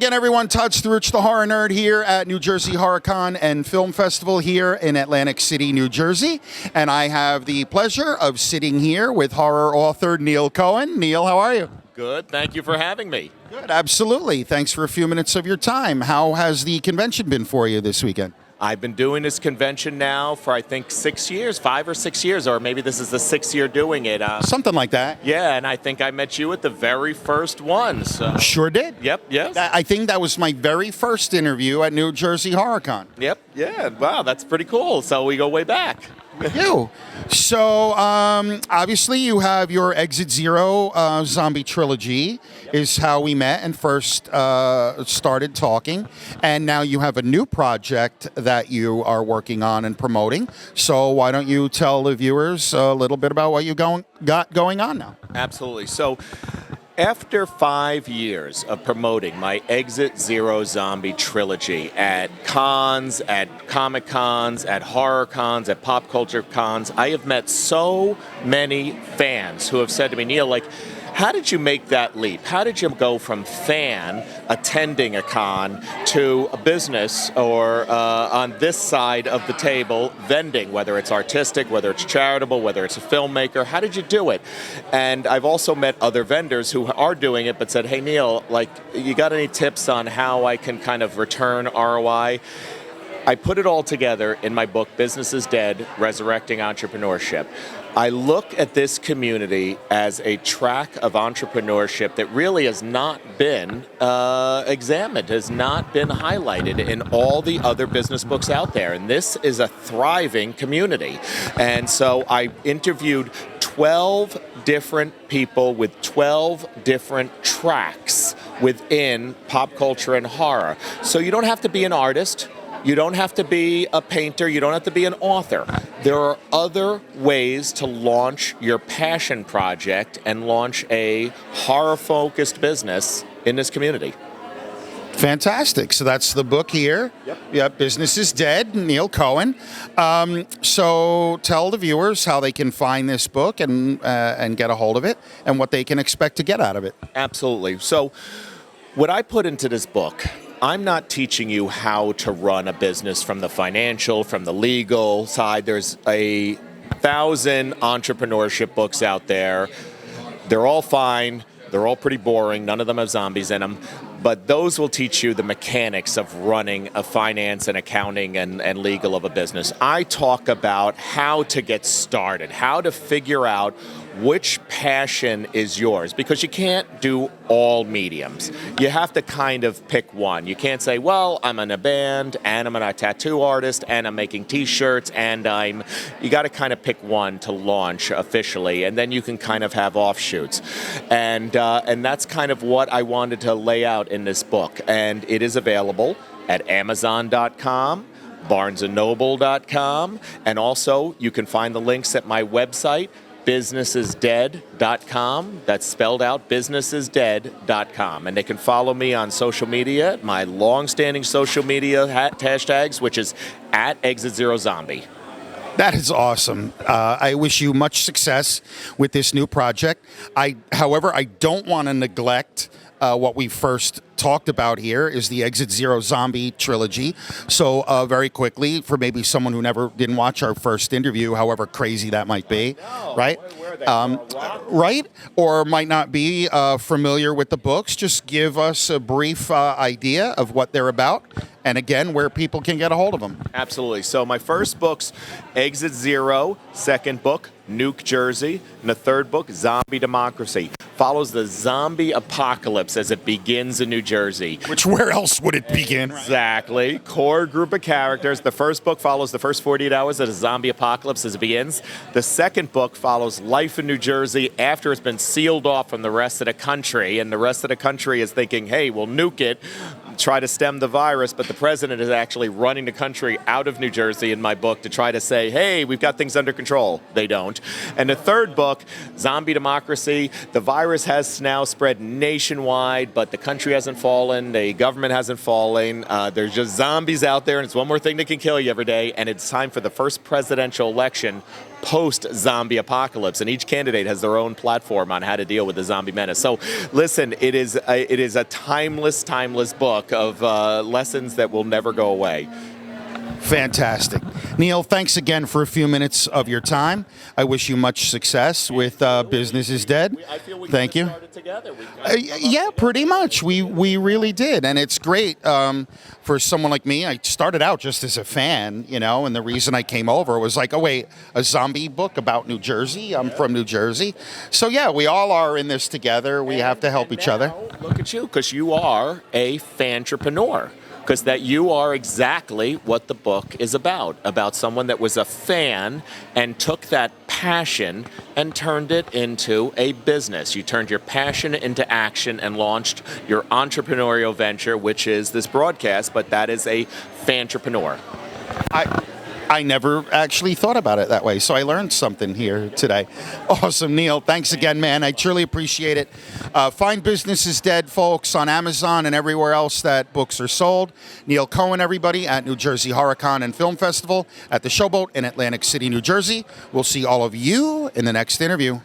again, everyone. Todd Struch, the Horror Nerd, here at New Jersey HorrorCon and Film Festival here in Atlantic City, New Jersey. And I have the pleasure of sitting here with horror author Neil Cohen. Neil, how are you? Good. Thank you for having me. Good, absolutely. Thanks for a few minutes of your time. How has the convention been for you this weekend? I've been doing this convention now for, I think, 6 years, 5 or 6 years, or maybe this is the 6th year doing it. Something like that. Yeah, and I think I met you at the very first one. So. Sure did. Yep, yes. I think that was my very first interview at New Jersey HorrorCon. Yep, yeah. Wow, that's pretty cool. So we go way back. You. So, obviously, you have your Exit Zero zombie trilogy is how we met and first started talking. And now you have a new project that you are working on and promoting. So why don't you tell the viewers a little bit about what you got going on now? Absolutely. So after 5 years of promoting my Exit Zero Zombie trilogy at cons, at Comic Cons, at horror cons, at pop culture cons, I have met so many fans who have said to me, Neil, like, how did you make that leap? How did you go from fan attending a con to a business or on this side of the table vending, whether it's artistic, whether it's charitable, whether it's a filmmaker? How did you do it? And I've also met other vendors who are doing it but said, hey, Neil, like, you got any tips on how I can kind of return ROI? I put it all together in my book, Business is Dead, Resurrecting Entrepreneurship. I look at this community as a track of entrepreneurship that really has not been examined, has not been highlighted in all the other business books out there. And this is a thriving community. And so I interviewed 12 different people with 12 different tracks within pop culture and horror. So you don't have to be an artist. You don't have to be a painter. You don't have to be an author. There are other ways to launch your passion project and launch a horror-focused business in this community. Fantastic. So that's the book here. Yep. Business is Dead, Neil Cohen. So tell the viewers how they can find this book and get a hold of it and what they can expect to get out of it. Absolutely. So what I put into this book, I'm not teaching you how to run a business from the financial, from the legal side. There's 1,000 entrepreneurship books out there. They're all fine. They're all pretty boring. None of them have zombies in them. But those will teach you the mechanics of running a finance and accounting and legal of a business. I talk about how to get started, how to figure out which passion is yours, because you can't do all mediums. You have to kind of pick one. You can't say, well, I'm in a band, and I'm a tattoo artist, and I'm making t-shirts, and you got to kind of pick one to launch officially, and then you can kind of have offshoots. And that's kind of what I wanted to lay out in this book. And it is available at Amazon.com, BarnesandNoble.com, and also you can find the links at my website, businessisdead.com. That's spelled out, businessisdead.com. And they can follow me on social media, my long-standing social media hashtags, which is at @ExitZeroZombie. That is awesome. I wish you much success with this new project. However, I don't want to neglect what we first talked about here is the Exit Zero Zombie trilogy. So very quickly, for maybe someone who didn't watch our first interview, however crazy that might be, right? Right? Or might not be familiar with the books, just give us a brief idea of what they're about. And again, where people can get a hold of them. Absolutely. So my first book's Exit Zero, second book, Nuke Jersey, and the third book, Zombie Democracy. Follows the zombie apocalypse as it begins in New Jersey. Where else would it begin? Exactly. Core group of characters. The first book follows the first 48 hours of the zombie apocalypse as it begins. The second book follows life in New Jersey after it's been sealed off from the rest of the country, and the rest of the country is thinking, hey, we'll nuke it. try to stem the virus, but the president is actually running the country out of New Jersey in my book to try to say, hey, we've got things under control. They don't. And the third book, Zombie Democracy, the virus has now spread nationwide, but the country hasn't fallen, the government hasn't fallen. There's just zombies out there, and it's one more thing that can kill you every day, and it's time for the first presidential election post-zombie apocalypse, and each candidate has their own platform on how to deal with the zombie menace. So listen, it is a timeless book of lessons that will never go away. Fantastic. Neil, thanks again for a few minutes of your time. I wish you much success with Business is Dead. I feel we Thank you. started together. Yeah, pretty much. We really did. And it's great for someone like me. I started out just as a fan, and the reason I came over was like, oh, wait, a zombie book about New Jersey? I'm from New Jersey. So, yeah, we all are in this together. We have to help each other. Look at you, because you are a fantrepreneur. Because that you are exactly what the book is about someone that was a fan and took that passion and turned it into a business. You turned your passion into action and launched your entrepreneurial venture, which is this broadcast, but that is a fantrepreneur. I never actually thought about it that way, so I learned something here today. Awesome, Neil. Thanks again, man. I truly appreciate it. Find Business is Dead, folks, on Amazon and everywhere else that books are sold. Neil Cohen, everybody, at New Jersey HorrorCon and Film Festival at the Showboat in Atlantic City, New Jersey. We'll see all of you in the next interview.